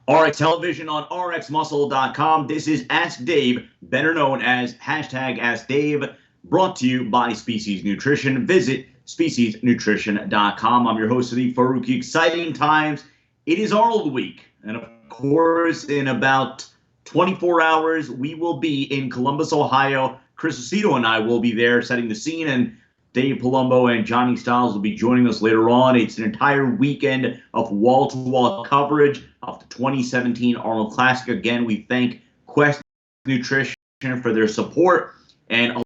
RX Television on RxMuscle.com. This is Ask Dave, better known as hashtag Ask Dave, brought to you by Species Nutrition. Visit speciesnutrition.com. I'm your host of the Faruqi. Exciting times. It is Arnold Week. And of course, in about 24 hours, we will be in Columbus, Ohio. Chris Aceto and I will be there setting the scene, and Dave Palumbo and Johnny Styles will be joining us later on. It's an entire weekend of wall-to-wall coverage of the 2017 Arnold Classic. Again, we thank Quest Nutrition for their support. And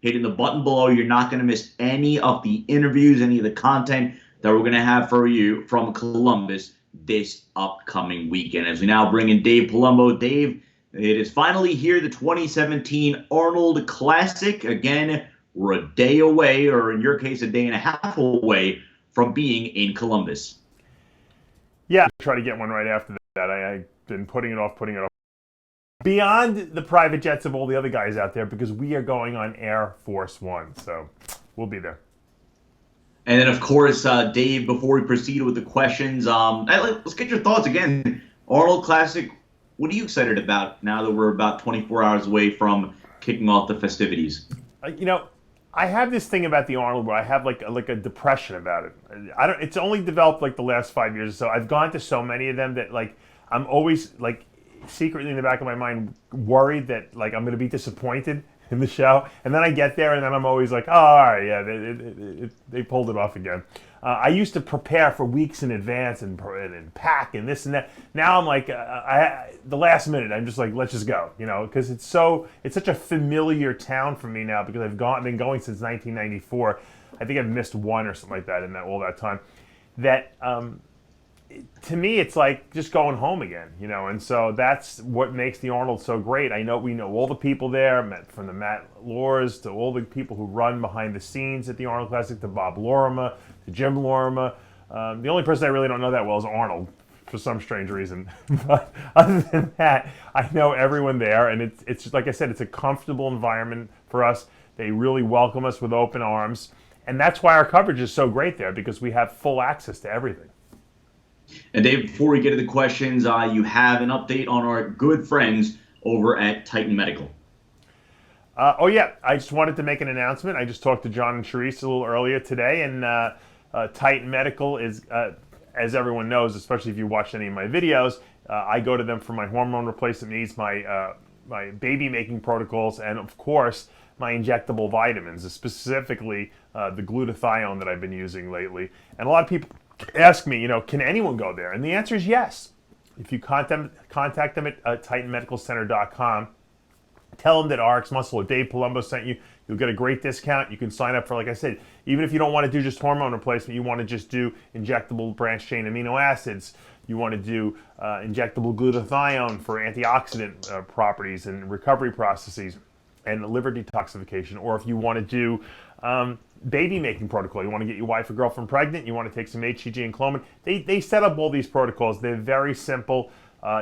hitting the button below, you're not going to miss any of the interviews, any of the content that we're going to have for you from Columbus this upcoming weekend. As we now bring in Dave Palumbo. Dave, it is finally here, the 2017 Arnold Classic. Again, we're a day away, or in your case, a day and a half away from being in Columbus. Yeah, try to get one right after that. I've been putting it off. Beyond the private jets of all the other guys out there, because we are going on Air Force One, so we'll be there. And then, of course, Dave, before we proceed with the questions, let's get your thoughts again. Arnold Classic, what are you excited about now that we're about 24 hours away from kicking off the festivities? I have this thing about the Arnold where I have like a depression about it. It's only developed like the last 5 years or so. I've gone to so many of them that like I'm always like secretly in the back of my mind worried that like I'm going to be disappointed in the show, and then I get there and then I'm always like, oh, all right, yeah, they pulled it off again. I used to prepare for weeks in advance and pack and this and that. Now I'm like, the last minute, I'm just like, let's just go, because it's such a familiar town for me now, because I've been going since 1994. I think I've missed one or something like that in all that time. That to me, it's like just going home again, and so that's what makes the Arnold so great. We know all the people there, from the Matt Lors to all the people who run behind the scenes at the Arnold Classic, to Bob Lorima, to Jim Lorima. The only person I really don't know that well is Arnold, for some strange reason. But other than that, I know everyone there, and it's like I said, it's a comfortable environment for us. They really welcome us with open arms, and that's why our coverage is so great there, because we have full access to everything. And Dave, before we get to the questions, you have an update on our good friends over at Titan Medical. Yeah, I just wanted to make an announcement. I just talked to John and Charisse a little earlier today, and Titan Medical is, as everyone knows, especially if you watched any of my videos, I go to them for my hormone replacement needs, my baby making protocols, and of course, my injectable vitamins, specifically the glutathione that I've been using lately. And a lot of people ask me, can anyone go there? And the answer is yes. If you contact them at TitanMedicalCenter.com, tell them that RxMuscle or Dave Palumbo sent you, you'll get a great discount. You can sign up for, like I said, even if you don't want to do just hormone replacement, you want to just do injectable branched-chain amino acids, you want to do injectable glutathione for antioxidant properties and recovery processes and liver detoxification, or if you want to do baby making protocol, you want to get your wife or girlfriend pregnant, you want to take some HCG and Clomid, they set up all these protocols. They're very simple.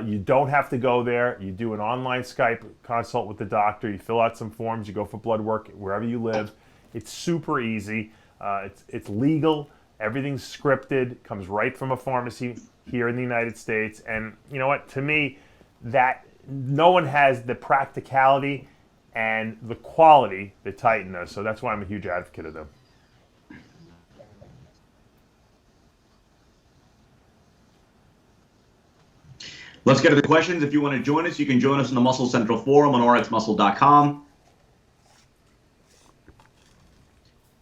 You don't have to go there. You do an online Skype consult with the doctor. You fill out some forms. You go for blood work wherever you live. It's super easy. It's legal. Everything's scripted. Comes right from a pharmacy here in the United States. And you know what? To me, that no one has the practicality and the quality that Titan does. So that's why I'm a huge advocate of them. Let's get to the questions. If you want to join us, you can join us in the Muscle Central Forum on RxMuscle.com.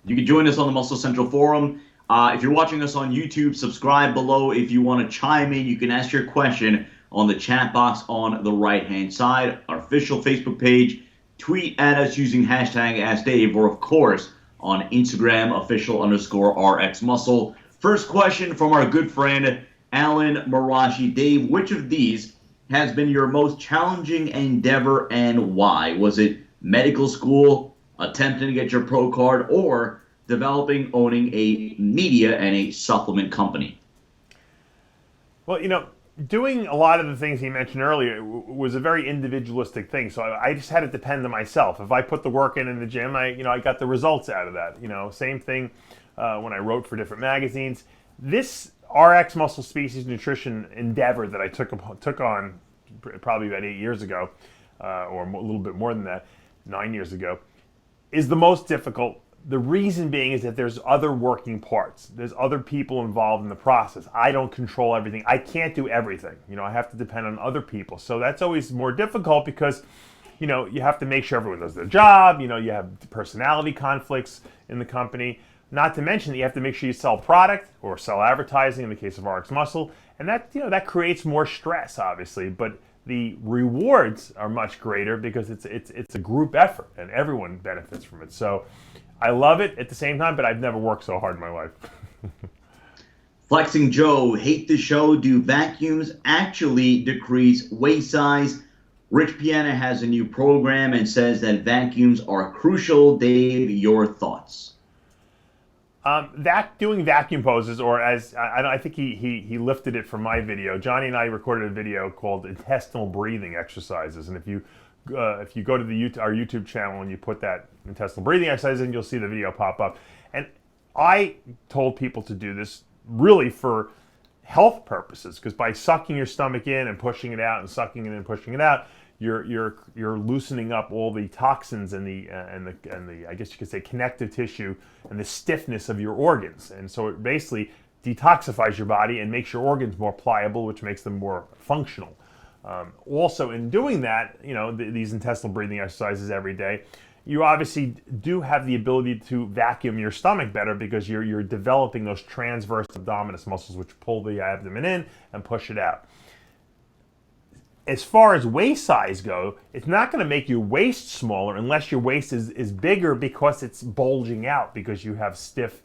You can join us on the Muscle Central Forum. If you're watching us on YouTube, subscribe below. If you want to chime in, you can ask your question on the chat box on the right-hand side. Our official Facebook page. Tweet at us using hashtag AskDave, or of course on Instagram, official_RxMuscle. First question from our good friend Alan Marashi. Dave, which of these has been your most challenging endeavor and why? Was it medical school, attempting to get your pro card, or developing, owning a media and a supplement company? Well, doing a lot of the things he mentioned earlier was a very individualistic thing. So I just had to depend on myself. If I put the work in the gym, I got the results out of that. Same thing when I wrote for different magazines. This RxMuscle Species Nutrition endeavor that I took on probably about 8 years ago, or a little bit more than that, 9 years ago, is the most difficult. The reason being is that there's other working parts. There's other people involved in the process. I don't control everything. I can't do everything. I have to depend on other people. So that's always more difficult because, you have to make sure everyone does their job. You have personality conflicts in the company. Not to mention that you have to make sure you sell product or sell advertising in the case of RxMuscle. And that creates more stress, obviously. But the rewards are much greater because it's a group effort and everyone benefits from it. So I love it at the same time, but I've never worked so hard in my life. Flexing Joe, hate the show. Do vacuums actually decrease waist size? Rich Piana has a new program and says that vacuums are crucial. Dave, your thoughts? Doing vacuum poses, or as I think he lifted it from my video. Johnny and I recorded a video called intestinal breathing exercises, and if you go to our YouTube channel and you put that intestinal breathing exercise in, you'll see the video pop up. And I told people to do this really for health purposes, because by sucking your stomach in and pushing it out and sucking it in and pushing it out, you're loosening up all the toxins and the I guess you could say connective tissue and the stiffness of your organs, and so it basically detoxifies your body and makes your organs more pliable, which makes them more functional. Also, in doing that, these intestinal breathing exercises every day, you obviously do have the ability to vacuum your stomach better because you're developing those transverse abdominis muscles, which pull the abdomen in and push it out. As far as waist size go, it's not going to make your waist smaller unless your waist is bigger because it's bulging out because you have stiff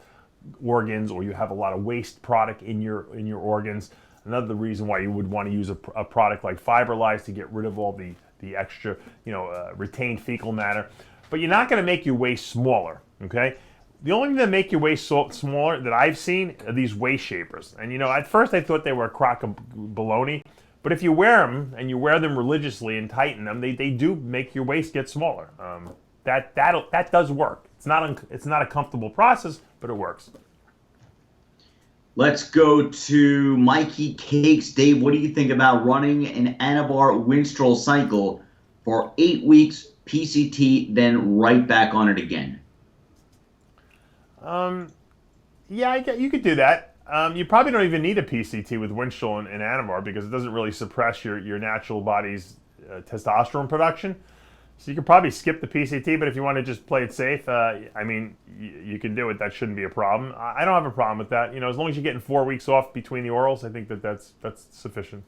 organs or you have a lot of waste product in your organs. Another reason why you would want to use a product like Fiberlize to get rid of all the extra, retained fecal matter. But you're not going to make your waist smaller, okay? The only thing that make your waist smaller that I've seen are these waist shapers. And at first I thought they were a crock of baloney. But if you wear them and you wear them religiously and tighten them, they do make your waist get smaller. That does work. It's not a comfortable process, but it works. Let's go to Mikey Cakes. Dave, what do you think about running an Anabar Winstrol cycle for 8 weeks, PCT, then right back on it again? Yeah, you could do that. You probably don't even need a PCT with Winstrol and Anabar because it doesn't really suppress your natural body's testosterone production. So you could probably skip the PCT, but if you want to just play it safe, you can do it. That shouldn't be a problem. I don't have a problem with that. As long as you're getting 4 weeks off between the orals, I think that's sufficient.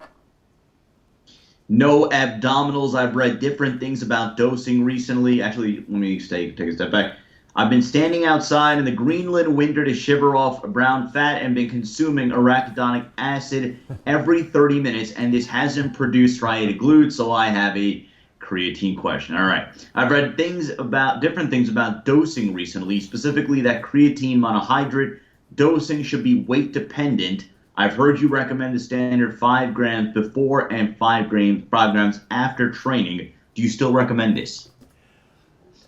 No abdominals. I've read different things about dosing recently. Actually, let me take a step back. I've been standing outside in the Greenland winter to shiver off brown fat and been consuming arachidonic acid every 30 minutes, and this hasn't produced striated glutes, so I have a creatine question. All right. I've read different things about dosing recently, specifically that creatine monohydrate dosing should be weight dependent. I've heard you recommend the standard 5 grams before and 5 grams after training. Do you still recommend this?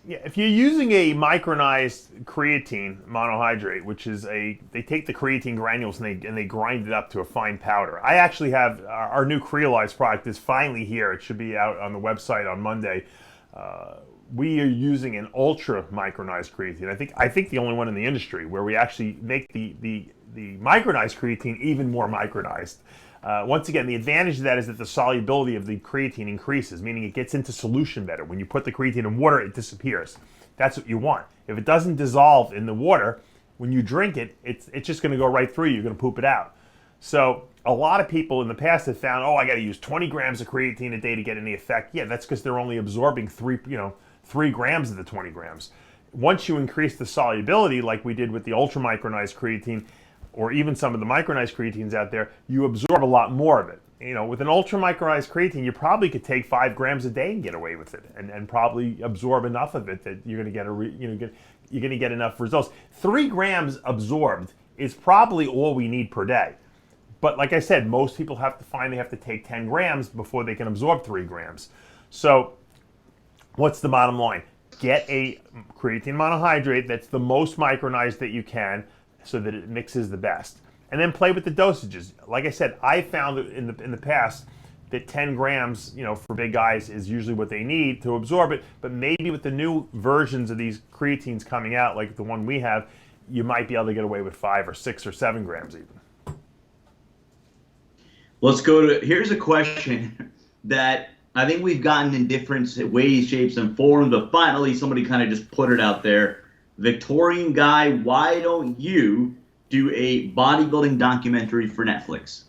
Yeah, if you're using a micronized creatine monohydrate, which is they take the creatine granules and they grind it up to a fine powder. I actually have our new Creatine product is finally here. It should be out on the website on Monday. We are using an ultra micronized creatine. I think the only one in the industry where we actually make the micronized creatine even more micronized. Once again, the advantage of that is that the solubility of the creatine increases, meaning it gets into solution better. When you put the creatine in water, it disappears. That's what you want. If it doesn't dissolve in the water, when you drink it, it's just going to go right through you. You're going to poop it out. So a lot of people in the past have found, I got to use 20 grams of creatine a day to get any effect. Yeah, that's because they're only absorbing 3 grams of the 20 grams. Once you increase the solubility, like we did with the ultra micronized creatine, or even some of the micronized creatines out there, you absorb a lot more of it. With an ultra micronized creatine, you probably could take 5 grams a day and get away with it, and probably absorb enough of it that you're going to get enough results. 3 grams absorbed is probably all we need per day. But like I said, most people have to take 10 grams before they can absorb 3 grams. So what's the bottom line? Get a creatine monohydrate that's the most micronized that you can, so that it mixes the best. and then play with the dosages. Like I said, I found in the past that 10 grams, for big guys is usually what they need to absorb it. But maybe with the new versions of these creatines coming out, like the one we have, you might be able to get away with 5 or 6 or 7 grams even. Let's go to, here's a question that I think we've gotten in different ways, shapes, and forms, but finally somebody kind of just put it out there. Victorian guy, why don't you do a bodybuilding documentary for Netflix?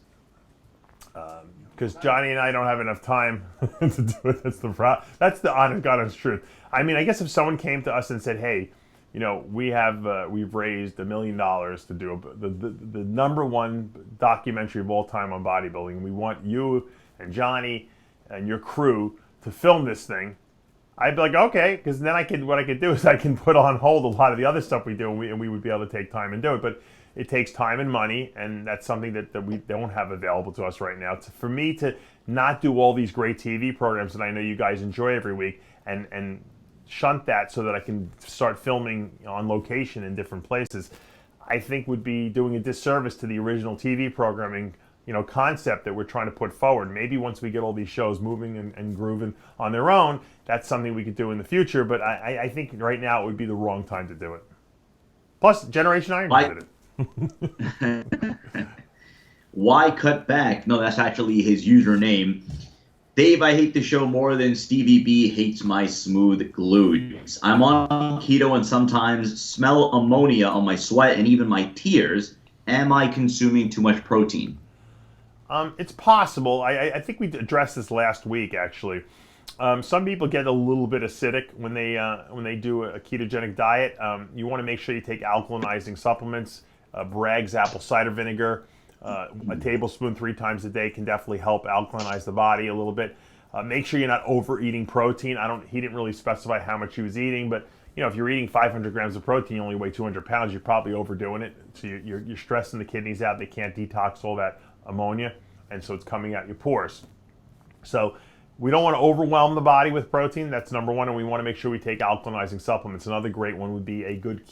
Because Johnny and I don't have enough time to do it. That's the problem. That's the honest God's truth. I mean, I guess if someone came to us and said, "Hey, we've raised $1 million to do the #1 documentary of all time on bodybuilding. We want you and Johnny and your crew to film this thing," I'd be like, okay, because then what I could do is I can put on hold a lot of the other stuff we do, and we would be able to take time and do it. But it takes time and money, and that's something that we don't have available to us right now. For me to not do all these great TV programs that I know you guys enjoy every week and shunt that so that I can start filming on location in different places, I think would be doing a disservice to the original TV programming concept that we're trying to put forward. Maybe once we get all these shows moving and grooving on their own, that's something we could do in the future, but I think right now it would be the wrong time to do it. Plus, Generation Iron did it. Why cut back? No, that's actually his username. Dave, I hate the show more than Stevie B hates my smooth glutes. I'm on keto and sometimes smell ammonia on my sweat and even my tears. Am I consuming too much protein? It's possible. I think we addressed this last week, actually. Some people get a little bit acidic when they do a ketogenic diet. You want to make sure you take alkalinizing supplements. Bragg's apple cider vinegar, a tablespoon 3 times a day can definitely help alkalinize the body a little bit. Make sure you're not overeating protein. He didn't really specify how much he was eating, but if you're eating 500 grams of protein, you only weigh 200 pounds, you're probably overdoing it. So you're stressing the kidneys out. They can't detox all that ammonia, and so it's coming out your pores. So we don't want to overwhelm the body with protein. That's number one, and we want to make sure we take alkalinizing supplements. Another great one would be a good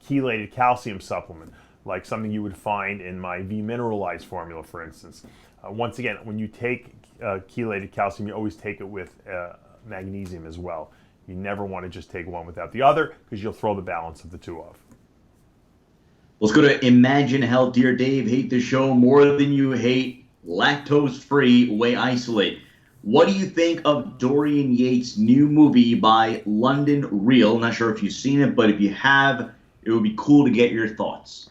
chelated calcium supplement, like something you would find in my Mineralize formula, for instance. Once again, when you take chelated calcium, you always take it with magnesium as well. You never want to just take one without the other, because you'll throw the balance of the two off. Let's go to Imagine Health. Dear Dave, hate the show more than you hate lactose-free whey isolate. What do you think of Dorian Yates' new movie by London Real? Not sure if you've seen it, but if you have, it would be cool to get your thoughts.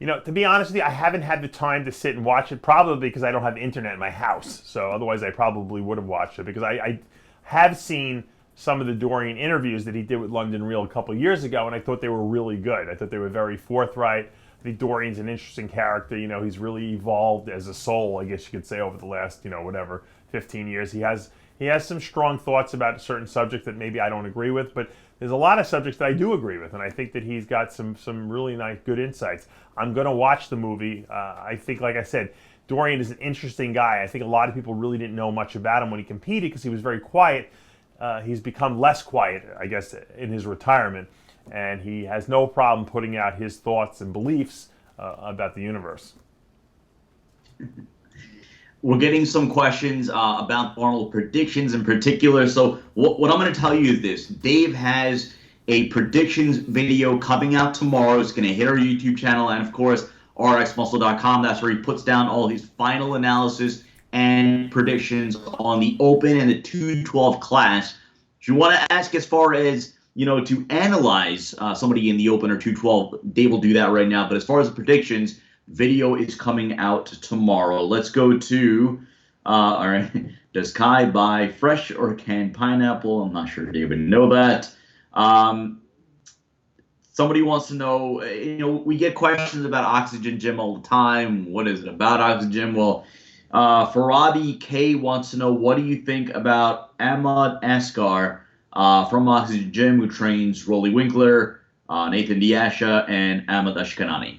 To be honest with you, I haven't had the time to sit and watch it, probably because I don't have internet in my house. So otherwise I probably would have watched it, because I have seen some of the Dorian interviews that he did with London Real a couple of years ago, and I thought they were really good. I thought they were very forthright. I think Dorian's an interesting character. He's really evolved as a soul, I guess you could say, over the last, 15 years. He has some strong thoughts about a certain subject that maybe I don't agree with, but there's a lot of subjects that I do agree with, and I think that he's got some really nice, good insights. I'm going to watch the movie. I think, like I said, Dorian is an interesting guy. I think a lot of people really didn't know much about him when he competed because he was very quiet. He's become less quiet, I guess, in his retirement, and he has no problem putting out his thoughts and beliefs about the universe. We're getting some questions about Arnold predictions in particular. So what I'm going to tell you is this. Dave has a predictions video coming out tomorrow. It's going to hit our YouTube channel and, of course, RxMuscle.com. That's where he puts down all his final analysis and predictions on the open and the 212 class. If you want to ask as far as, to analyze somebody in the open or 212, Dave will do that right now. But as far as the predictions, video is coming out tomorrow. Let's go to, all right, does Kai buy fresh or canned pineapple? I'm not sure Dave would know that. Somebody wants to know, we get questions about Oxygen Gym all the time. What is it about Oxygen? Well, Farabi K wants to know, what do you think about Ahmad Asghar from Oxygen Gym, who trains Rolly Winkler, Nathan Diasha, and Ahmad Ashkanani?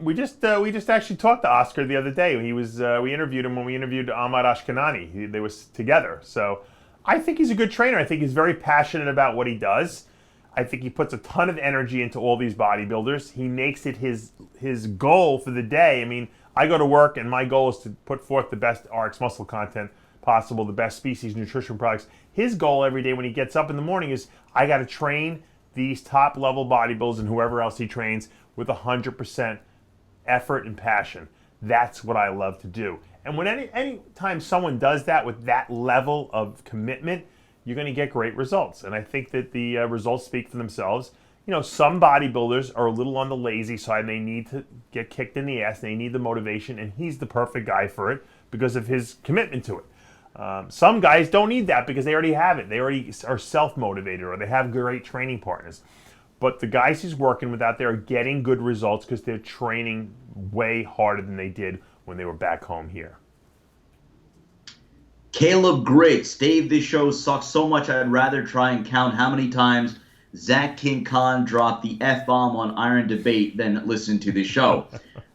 We just actually talked to Oscar the other day. We interviewed him when we interviewed Ahmad Ashkanani. They were together. So I think he's a good trainer. I think he's very passionate about what he does. I think he puts a ton of energy into all these bodybuilders. He makes it his goal for the day. I mean, I go to work and my goal is to put forth the best RxMuscle content possible, the best species nutrition products. His goal every day when he gets up in the morning is, I got to train these top level bodybuilders and whoever else he trains with 100% effort and passion. That's what I love to do. And when any time someone does that with that level of commitment, you're going to get great results. And I think that the results speak for themselves. You know, some bodybuilders are a little on the lazy side and they need to get kicked in the ass. They need the motivation, and he's the perfect guy for it because of his commitment to it. Some guys don't need that because they already have it. They already are self-motivated, or they have great training partners. But the guys he's working with out there are getting good results because they're training way harder than they did when they were back home here. Caleb Griggs, Dave, this show sucks so much I'd rather try and count how many times Zach King Khan dropped the F-bomb on Iron Debate than listen to the show.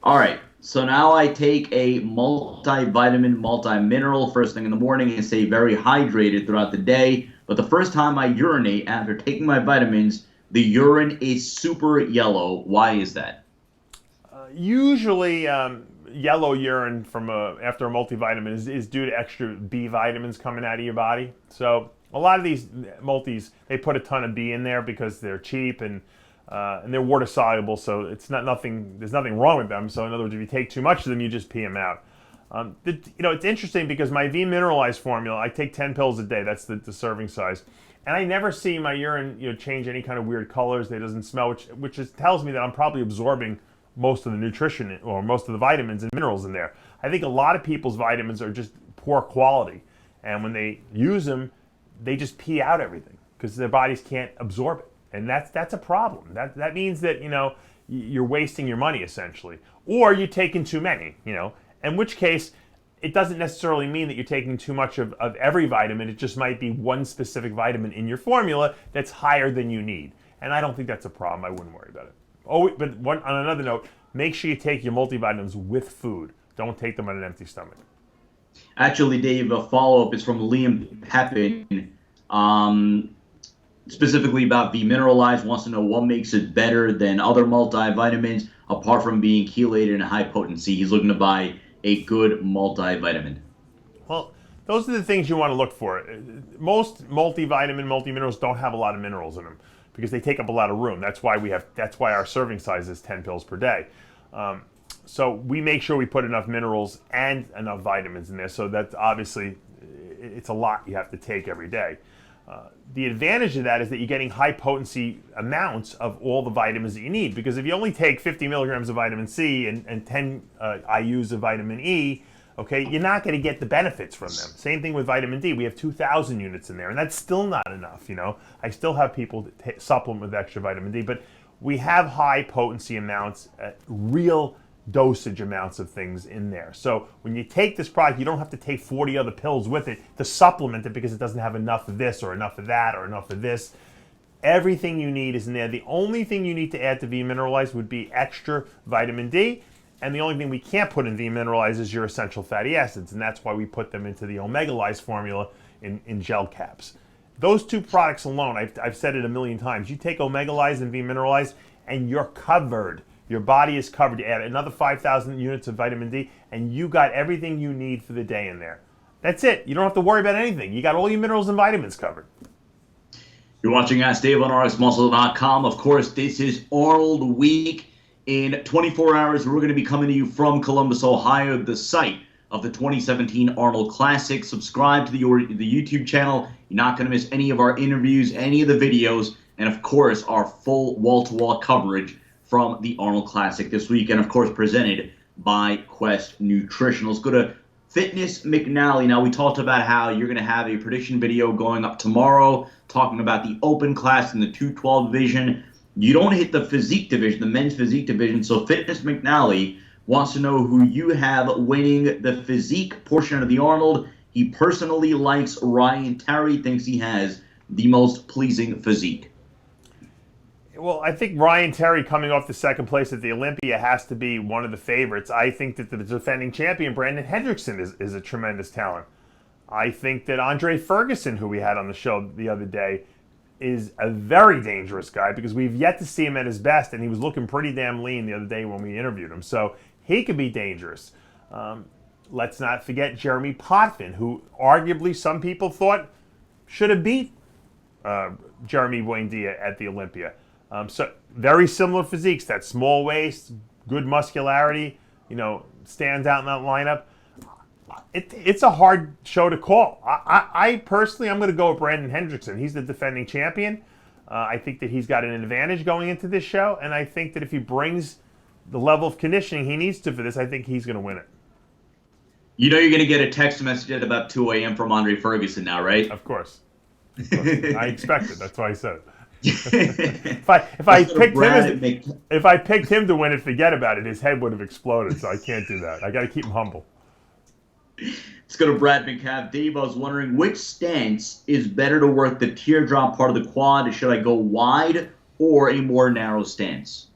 All right, so now I take a multivitamin, multi-mineral first thing in the morning and stay very hydrated throughout the day. But the first time I urinate after taking my vitamins, the urine is super yellow. Why is that? Usually, yellow urine from after a multivitamin is due to extra B vitamins coming out of your body. So a lot of these multis, they put a ton of B in there because they're cheap and they're water soluble. So it's not nothing. There's nothing wrong with them. So in other words, if you take too much of them, you just pee them out. It's interesting because my V-Mineralize formula, I take 10 pills a day. That's the serving size. And I never see my urine change any kind of weird colors. It doesn't smell, which tells me that I'm probably absorbing most of the nutrition or most of the vitamins and minerals in there. I think a lot of people's vitamins are just poor quality. And when they use them, they just pee out everything because their bodies can't absorb it. And that's a problem. That means that, you're wasting your money essentially. Or you're taking too many, in which case it doesn't necessarily mean that you're taking too much of every vitamin. It just might be one specific vitamin in your formula that's higher than you need. And I don't think that's a problem. I wouldn't worry about it. Oh, but on another note, make sure you take your multivitamins with food. Don't take them on an empty stomach. Actually, Dave, a follow-up is from Liam Pepin, specifically about V-Mineralize. Wants to know what makes it better than other multivitamins, apart from being chelated and high potency. He's looking to buy a good multivitamin. Well, those are the things you want to look for. Most multivitamin, multiminerals don't have a lot of minerals in them because they take up a lot of room. That's why our serving size is 10 pills per day. So we make sure we put enough minerals and enough vitamins in there. So that's obviously, it's a lot you have to take every day. The advantage of that is that you're getting high potency amounts of all the vitamins that you need. Because if you only take 50 milligrams of vitamin C and 10 IUs of vitamin E, okay, you're not going to get the benefits from them. Same thing with vitamin D. We have 2,000 units in there, and that's still not enough. I still have people that supplement with extra vitamin D, but we have high potency amounts, real dosage amounts of things in there. So when you take this product, you don't have to take 40 other pills with it to supplement it because it doesn't have enough of this or enough of that or enough of this. Everything you need is in there. The only thing you need to add to V-Mineralize would be extra vitamin D, and the only thing we can't put in V-Mineralize is your essential fatty acids, and that's why we put them into the Omega-Lyze formula in gel caps. Those two products alone, I've said it a million times, you take Omega-Lyze and V-Mineralize and you're covered. Your body is covered. You add another 5,000 units of vitamin D, and you got everything you need for the day in there. That's it. You don't have to worry about anything. You got all your minerals and vitamins covered. You're watching Ask Dave on RxMuscle.com. Of course, this is Arnold Week. In 24 hours, we're going to be coming to you from Columbus, Ohio, the site of the 2017 Arnold Classic. Subscribe to the YouTube channel. You're not going to miss any of our interviews, any of the videos, and, of course, our full wall-to-wall coverage from the Arnold Classic this week, and of course presented by Quest Nutrition. Let's go to Fitness McNally. Now, we talked about how you're going to have a prediction video going up tomorrow talking about the open class in the 212 division. You don't hit the physique division, the men's physique division, so Fitness McNally wants to know who you have winning the physique portion of the Arnold. He personally likes Ryan Terry, thinks he has the most pleasing physique. Well, I think Ryan Terry coming off the second place at the Olympia has to be one of the favorites. I think that the defending champion, Brandon Hendrickson, is a tremendous talent. I think that Andre Ferguson, who we had on the show the other day, is a very dangerous guy because we've yet to see him at his best, and he was looking pretty damn lean the other day when we interviewed him. So he could be dangerous. Let's not forget Jeremy Potvin, who arguably some people thought should have beat Jeremy Buendia at the Olympia. So very similar physiques, that small waist, good muscularity, stands out in that lineup. It's a hard show to call. I personally, I'm going to go with Brandon Hendrickson. He's the defending champion. I think that he's got an advantage going into this show, and I think that if he brings the level of conditioning he needs to for this, I think he's going to win it. You're going to get a text message at about 2 a.m. from Andre Ferguson now, right? Of course. I expected. That's why I said it. If I picked him to win it, forget about it. His head would have exploded, so I can't do that. I got to keep him humble. Let's go to Brad McCabe. Dave, I was wondering which stance is better to work the teardrop part of the quad. Should I go wide or a more narrow stance?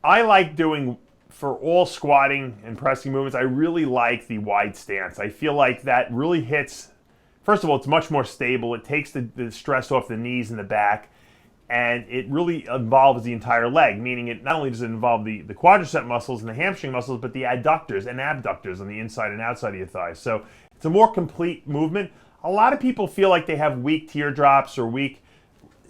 I like doing, for all squatting and pressing movements, I really like the wide stance. I feel like that really hits, first of all, it's much more stable. It takes the stress off the knees and the back, and it really involves the entire leg, meaning it not only does it involve the quadricep muscles and the hamstring muscles, but the adductors and abductors on the inside and outside of your thighs. So it's a more complete movement. A lot of people feel like they have weak teardrops or weak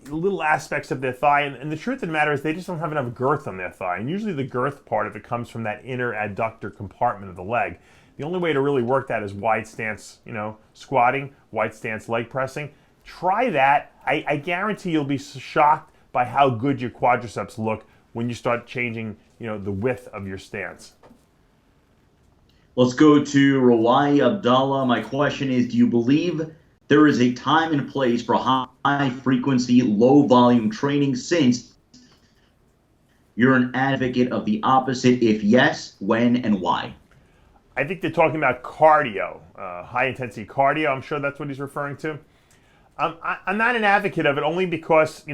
little aspects of their thigh, and the truth of the matter is they just don't have enough girth on their thigh, and usually the girth part of it comes from that inner adductor compartment of the leg. The only way to really work that is wide stance, squatting, wide stance leg pressing. Try that. I guarantee you'll be shocked by how good your quadriceps look when you start changing, the width of your stance. Let's go to Rawai Abdallah. My question is, do you believe there is a time and place for high-frequency, low-volume training, since you're an advocate of the opposite? If yes, when and why? I think they're talking about cardio, high-intensity cardio. I'm sure that's what he's referring to. I'm not an advocate of it only because,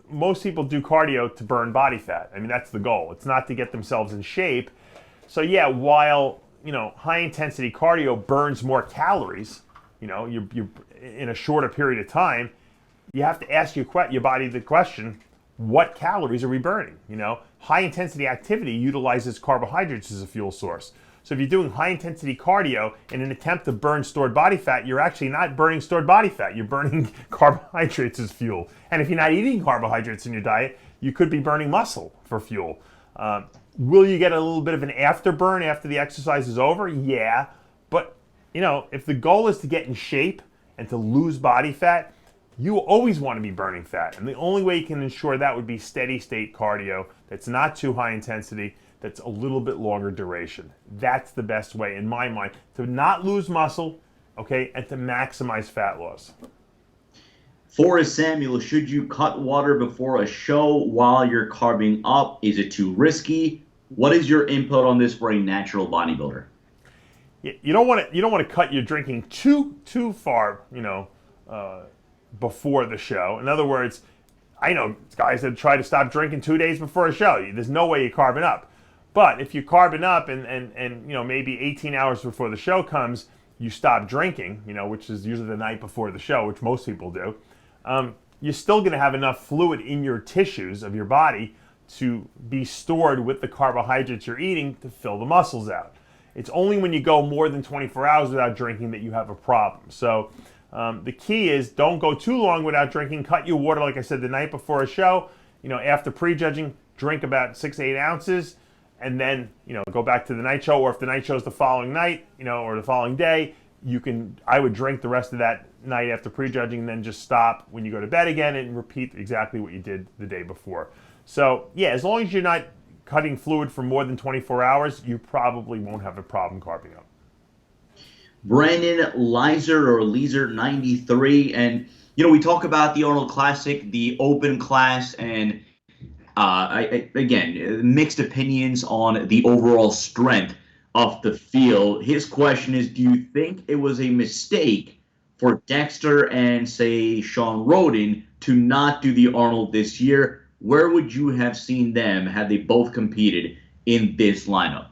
most people do cardio to burn body fat. I mean, that's the goal. It's not to get themselves in shape. So, yeah, while, high-intensity cardio burns more calories, you're in a shorter period of time, you have to ask your body the question, what calories are we burning? High-intensity activity utilizes carbohydrates as a fuel source. So if you're doing high-intensity cardio in an attempt to burn stored body fat, you're actually not burning stored body fat. You're burning carbohydrates as fuel. And if you're not eating carbohydrates in your diet, you could be burning muscle for fuel. Will you get a little bit of an afterburn after the exercise is over? Yeah. But, if the goal is to get in shape and to lose body fat, you always want to be burning fat. And the only way you can ensure that would be steady-state cardio that's not too high intensity, that's a little bit longer duration. That's the best way, in my mind, to not lose muscle, okay, and to maximize fat loss. Forrest Samuel, should you cut water before a show while you're carbing up? Is it too risky? What is your input on this for a natural bodybuilder? You don't want to cut your drinking too far, before the show. In other words, I know guys that try to stop drinking 2 days before a show. There's no way you're carbing up. But if you're carbing up and maybe 18 hours before the show comes, you stop drinking, which is usually the night before the show, which most people do, you're still going to have enough fluid in your tissues of your body to be stored with the carbohydrates you're eating to fill the muscles out. It's only when you go more than 24 hours without drinking that you have a problem. So the key is don't go too long without drinking. Cut your water, like I said, the night before a show. After prejudging, drink about 6 to 8 ounces. And then, go back to the night show, or if the night show is the following night, or the following day, I would drink the rest of that night after prejudging, and then just stop when you go to bed again and repeat exactly what you did the day before. So, yeah, as long as you're not cutting fluid for more than 24 hours, you probably won't have a problem carbing up. Brandon Leiser or Leiser 93, and, we talk about the Arnold Classic, the open class, and again, mixed opinions on the overall strength of the field. His question is, do you think it was a mistake for Dexter and, say, Sean Roden to not do the Arnold this year? Where would you have seen them had they both competed in this lineup?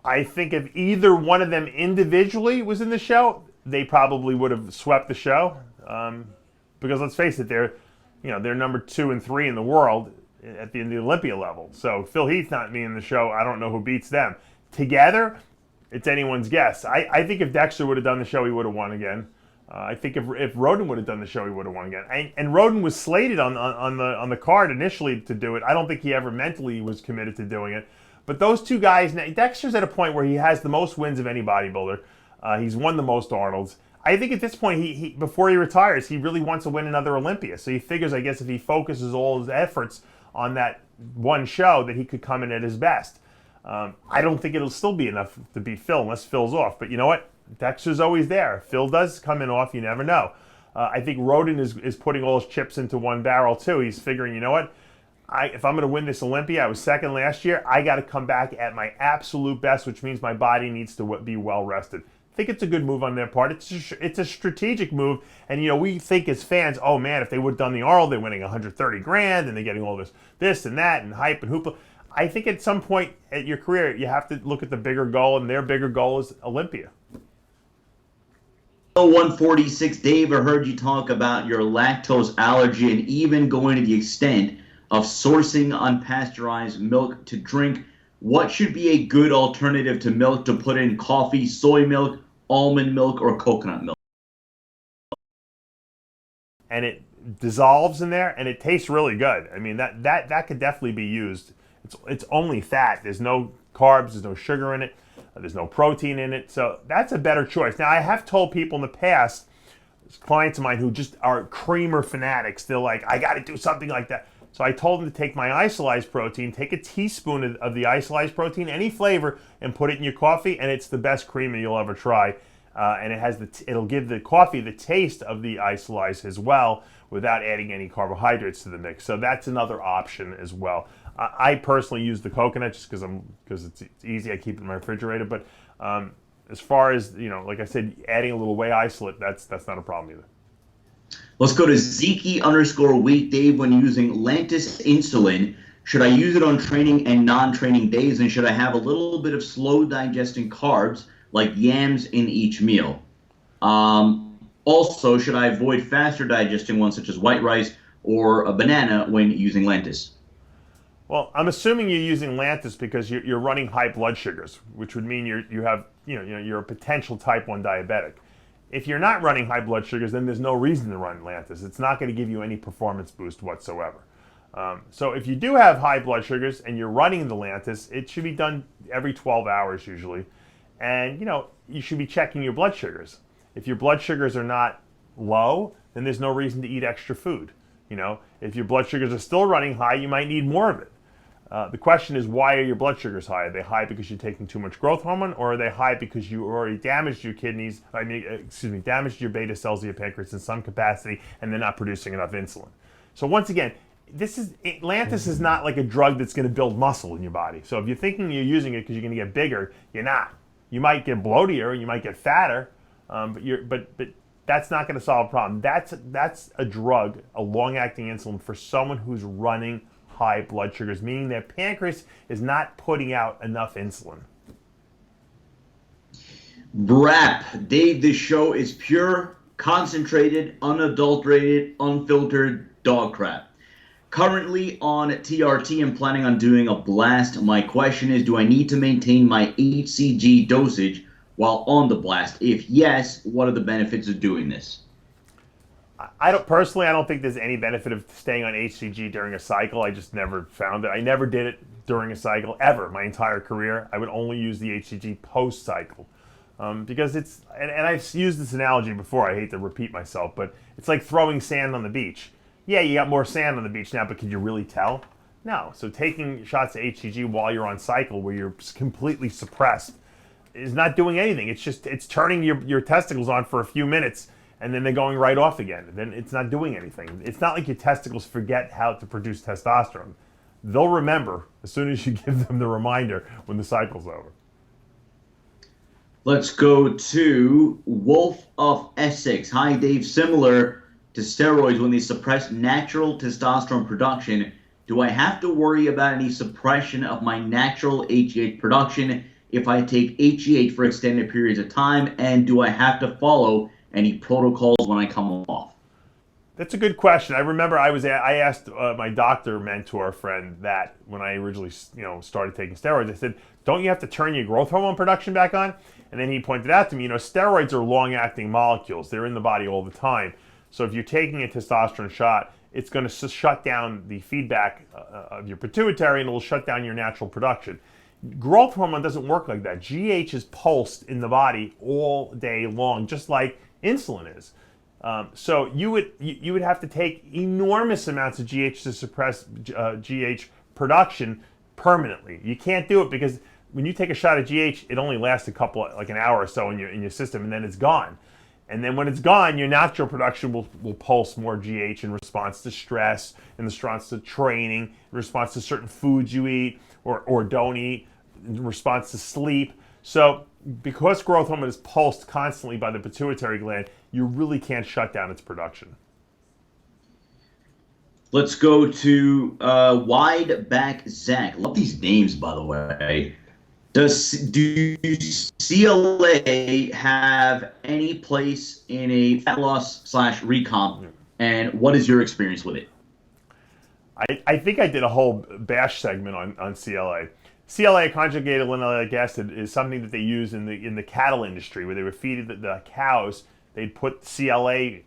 I think if either one of them individually was in the show, they probably would have swept the show. because let's face it, they're number 2 and 3 in the world at the Olympia level. So Phil Heath not being in the show, I don't know who beats them. Together, it's anyone's guess. I think if Dexter would have done the show, he would have won again. I think if Roden would have done the show, he would have won again. And Roden was slated on the card initially to do it. I don't think he ever mentally was committed to doing it. But those two guys, now, Dexter's at a point where he has the most wins of any bodybuilder. He's won the most Arnolds. I think at this point, he before he retires, he really wants to win another Olympia. So he figures, I guess, if he focuses all his efforts on that one show, that he could come in at his best. I don't think it'll still be enough to beat Phil unless Phil's off. But you know what? Dexter's always there. Phil does come in off. You never know. I think Roden is putting all his chips into one barrel too. He's figuring, you know what? If I'm going to win this Olympia, I was second last year, I got to come back at my absolute best, which means my body needs to be well rested. I think it's a good move on their part. It's a strategic move, and we think as fans, oh man, if they would have done the Arnold, they're winning 130 grand, and they're getting all this and that, and hype and hoopla. I think at some point at your career, you have to look at the bigger goal, and their bigger goal is Olympia. 146, Dave, I heard you talk about your lactose allergy and even going to the extent of sourcing unpasteurized milk to drink. What should be a good alternative to milk to put in coffee, soy milk, almond milk, or coconut milk? And it dissolves in there, and it tastes really good. I mean, that could definitely be used. It's only fat. There's no carbs. There's no sugar in it. There's no protein in it. So that's a better choice. Now, I have told people in the past, clients of mine who just are creamer fanatics, they're like, I got to do something like that. So I told them to take my isolized protein, take a teaspoon of the isolized protein, any flavor, and put it in your coffee, and it's the best creamer you'll ever try. And it'll give the coffee the taste of the isolized as well, without adding any carbohydrates to the mix. So that's another option as well. I personally use the coconut just because it's easy. I keep it in my refrigerator. But as far as like I said, adding a little whey isolate, that's not a problem either. Let's go to Zeke_week, Dave. When using Lantus Insulin, should I use it on training and non-training days? And should I have a little bit of slow digesting carbs like yams in each meal? Also, should I avoid faster digesting ones such as white rice or a banana when using Lantus? Well, I'm assuming you're using Lantus because you're running high blood sugars, which would mean you're a potential type 1 diabetic. If you're not running high blood sugars, then there's no reason to run Lantus. It's not going to give you any performance boost whatsoever. So if you do have high blood sugars and you're running the Lantus, it should be done every 12 hours usually. And you should be checking your blood sugars. If your blood sugars are not low, then there's no reason to eat extra food. If your blood sugars are still running high, you might need more of it. The question is, why are your blood sugars high? Are they high because you're taking too much growth hormone, or are they high because you already damaged your kidneys, damaged your beta cells of your pancreas in some capacity, and they're not producing enough insulin? So once again, Lantus is not like a drug that's going to build muscle in your body. So if you're thinking you're using it because you're going to get bigger, you're not. You might get bloatier, you might get fatter, but that's not going to solve a problem. That's a drug, a long-acting insulin for someone who's running high blood sugars, meaning their pancreas is not putting out enough insulin. Brap, Dave, this show is pure, concentrated, unadulterated, unfiltered dog crap. Currently on TRT and planning on doing a blast. My question is, do I need to maintain my HCG dosage while on the blast? If yes, what are the benefits of doing this? I don't think there's any benefit of staying on HCG during a cycle. I just never found it. I never did it during a cycle ever, my entire career. I would only use the HCG post-cycle because and I've used this analogy before. I hate to repeat myself, but it's like throwing sand on the beach. Yeah, you got more sand on the beach now, but can you really tell? No. So taking shots of HCG while you're on cycle where you're completely suppressed is not doing anything. It's turning your testicles on for a few minutes, and then they're going right off again. Then it's not doing anything. It's not like your testicles forget how to produce testosterone. They'll remember as soon as you give them the reminder when the cycle's over. Let's go to Wolf of Essex. Hi, Dave. Similar to steroids, when they suppress natural testosterone production, do I have to worry about any suppression of my natural HGH production if I take HGH for extended periods of time? And do I have to follow any protocols when I come off? That's a good question. I remember I asked my doctor mentor friend that when I originally started taking steroids. I said, "Don't you have to turn your growth hormone production back on?" And then he pointed out to me, steroids are long-acting molecules. They're in the body all the time. So if you're taking a testosterone shot, it's going to shut down the feedback of your pituitary, and it will shut down your natural production. Growth hormone doesn't work like that. GH is pulsed in the body all day long, just like insulin is. So you would have to take enormous amounts of GH to suppress GH production permanently. You can't do it because when you take a shot of GH, it only lasts like an hour or so in your system, and then it's gone. And then when it's gone, your natural production will pulse more GH in response to stress, in response to training, in response to certain foods you eat or don't eat, in response to sleep. So because growth hormone is pulsed constantly by the pituitary gland, you really can't shut down its production. Let's go to Wide Back Zach. Love these names, by the way. Do CLA have any place in a fat loss / recomp, and what is your experience with it? I think I did a whole bash segment on CLA. CLA, conjugated linoleic acid, is something that they use in the cattle industry, where they would feed the cows. They'd put CLA,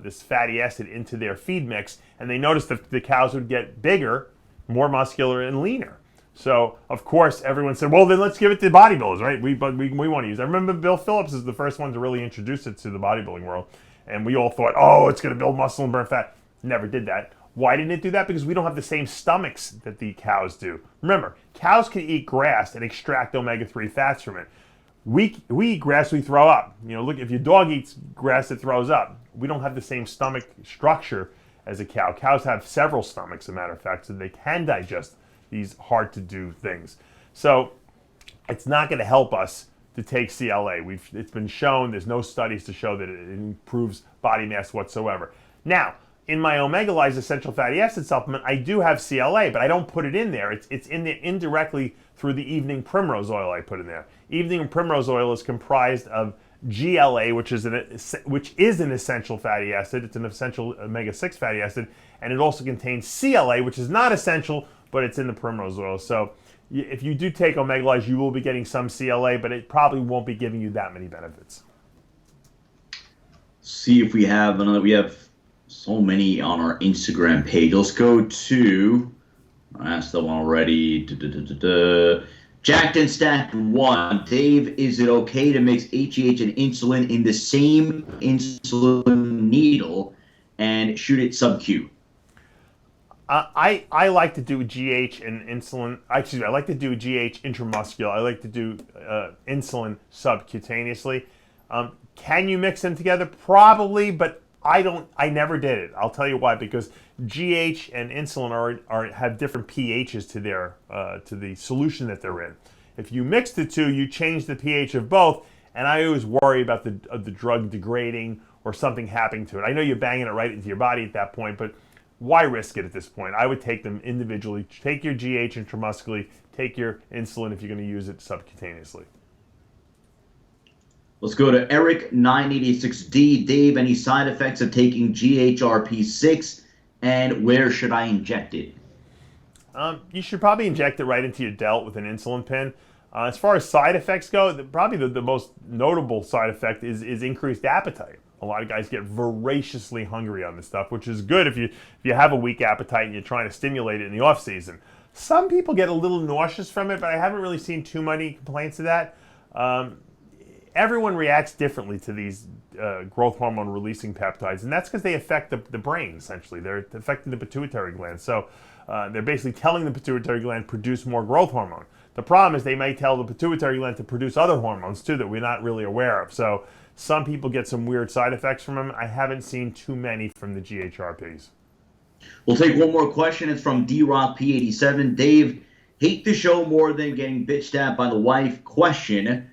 this fatty acid, into their feed mix, and they noticed that the cows would get bigger, more muscular, and leaner. So, of course, everyone said, well, then let's give it to bodybuilders, right? We want to use it. I remember Bill Phillips is the first one to really introduce it to the bodybuilding world, and we all thought, oh, it's going to build muscle and burn fat. Never did that. Why didn't it do that? Because we don't have the same stomachs that the cows do. Remember, cows can eat grass and extract omega-3 fats from it. We eat grass, we throw up. Look, if your dog eats grass, it throws up. We don't have the same stomach structure as a cow. Cows have several stomachs, as a matter of fact, so they can digest these hard-to-do things. So it's not going to help us to take CLA. It's been shown, there's no studies to show that it improves body mass whatsoever. Now, in my Mineralize essential fatty acid supplement, I do have CLA, but I don't put it in there. It's in there indirectly through the evening primrose oil I put in there. Evening primrose oil is comprised of GLA, which is an essential fatty acid. It's an essential omega-6 fatty acid, and it also contains CLA, which is not essential, but it's in the primrose oil. So if you do take Mineralize, you will be getting some CLA, but it probably won't be giving you that many benefits. See if we have another. We have so many on our Instagram page. Let's go to, I asked that one already. Jacked and Stacked 1. Dave, is it okay to mix HGH and insulin in the same insulin needle and shoot it sub-Q? I like to do GH and insulin. I like to do GH intramuscular. I like to do insulin subcutaneously. Can you mix them together? Probably, but I never did it. I'll tell you why. Because GH and insulin have different pHs to the solution that they're in. If you mix the two, you change the pH of both, and I always worry about the drug degrading or something happening to it. I know you're banging it right into your body at that point, but why risk it at this point? I would take them individually. Take your GH intramuscularly. Take your insulin if you're going to use it subcutaneously. Let's go to Eric986D. Dave, any side effects of taking GHRP6, and where should I inject it? You should probably inject it right into your delt with an insulin pen. As far as side effects go, probably the most notable side effect is increased appetite. A lot of guys get voraciously hungry on this stuff, which is good if you have a weak appetite and you're trying to stimulate it in the off season. Some people get a little nauseous from it, but I haven't really seen too many complaints of that. Everyone reacts differently to these growth hormone releasing peptides, and that's because they affect the brain, essentially. They're affecting the pituitary gland. So they're basically telling the pituitary gland produce more growth hormone. The problem is they may tell the pituitary gland to produce other hormones too that we're not really aware of. So some people get some weird side effects from them. I haven't seen too many from the GHRPs. We'll take one more question. It's from DRockP87. Dave, hate the show more than getting bitched at by the wife. Question: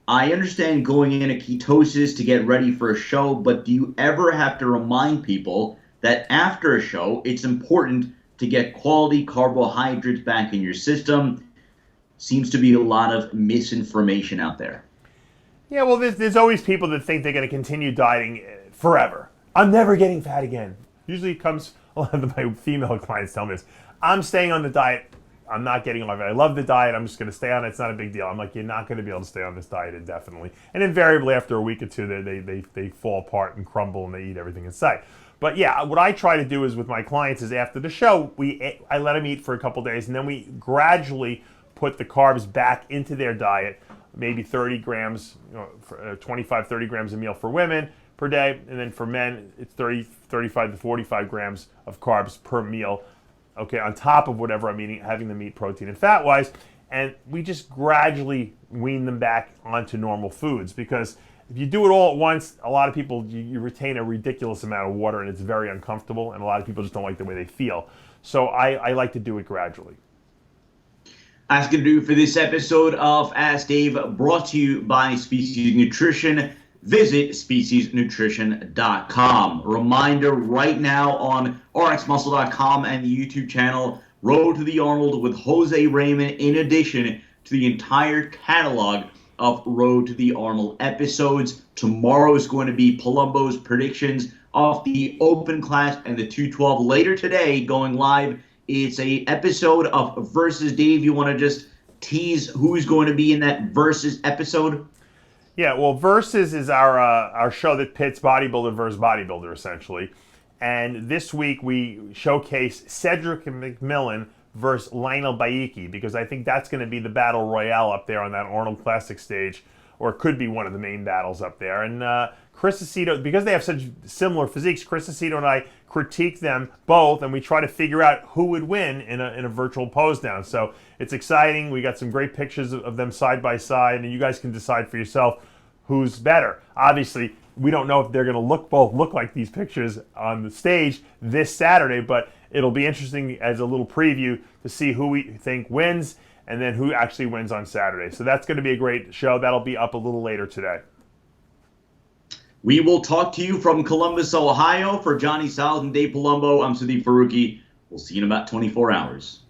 I understand going into ketosis to get ready for a show, but do you ever have to remind people that after a show, it's important to get quality carbohydrates back in your system? Seems to be a lot of misinformation out there. Yeah, well, there's always people that think they're going to continue dieting forever. I'm never getting fat again. Usually it comes, a lot of my female clients tell me this. I'm staying on the diet. I'm not getting off it. I love the diet. I'm just going to stay on it. It's not a big deal. I'm like, you're not going to be able to stay on this diet indefinitely. And invariably, after a week or two, they fall apart and crumble and they eat everything in sight. But yeah, what I try to do is with my clients is after the show, I let them eat for a couple days, and then we gradually put the carbs back into their diet, maybe 30 grams, 25, 30 grams a meal for women per day, and then for men, it's 35 to 45 grams of carbs per meal. Okay, on top of whatever I'm eating, having them eat protein and fat-wise, and we just gradually wean them back onto normal foods, because if you do it all at once, a lot of people, you retain a ridiculous amount of water, and it's very uncomfortable, and a lot of people just don't like the way they feel. So I like to do it gradually. That's going to do it for this episode of Ask Dave, brought to you by Species Nutrition. Visit speciesnutrition.com. Reminder right now on RxMuscle.com and the YouTube channel, Road to the Arnold with Jose Raymond, in addition to the entire catalog of Road to the Arnold episodes. Tomorrow is going to be Palumbo's predictions of the Open Class and the 212. Later today, going live, it's a episode of Versus. Dave, you want to just tease who's going to be in that Versus episode? Yeah, well, Versus is our show that pits bodybuilder versus bodybuilder, essentially. And this week we showcase Cedric McMillan versus Lionel Baiki, because I think that's going to be the battle royale up there on that Arnold Classic stage, or it could be one of the main battles up there. And Chris Aceto, because they have such similar physiques, Chris Aceto and I critique them both, and we try to figure out who would win in a virtual pose down. So it's exciting. We got some great pictures of them side by side, and you guys can decide for yourself who's better. Obviously, we don't know if they're going to both look like these pictures on the stage this Saturday, but it'll be interesting as a little preview to see who we think wins and then who actually wins on Saturday. So that's going to be a great show. That'll be up a little later today. We will talk to you from Columbus, Ohio. For Johnny Salas and Dave Palumbo, I'm Sudeep Farooqui. We'll see you in about 24 hours.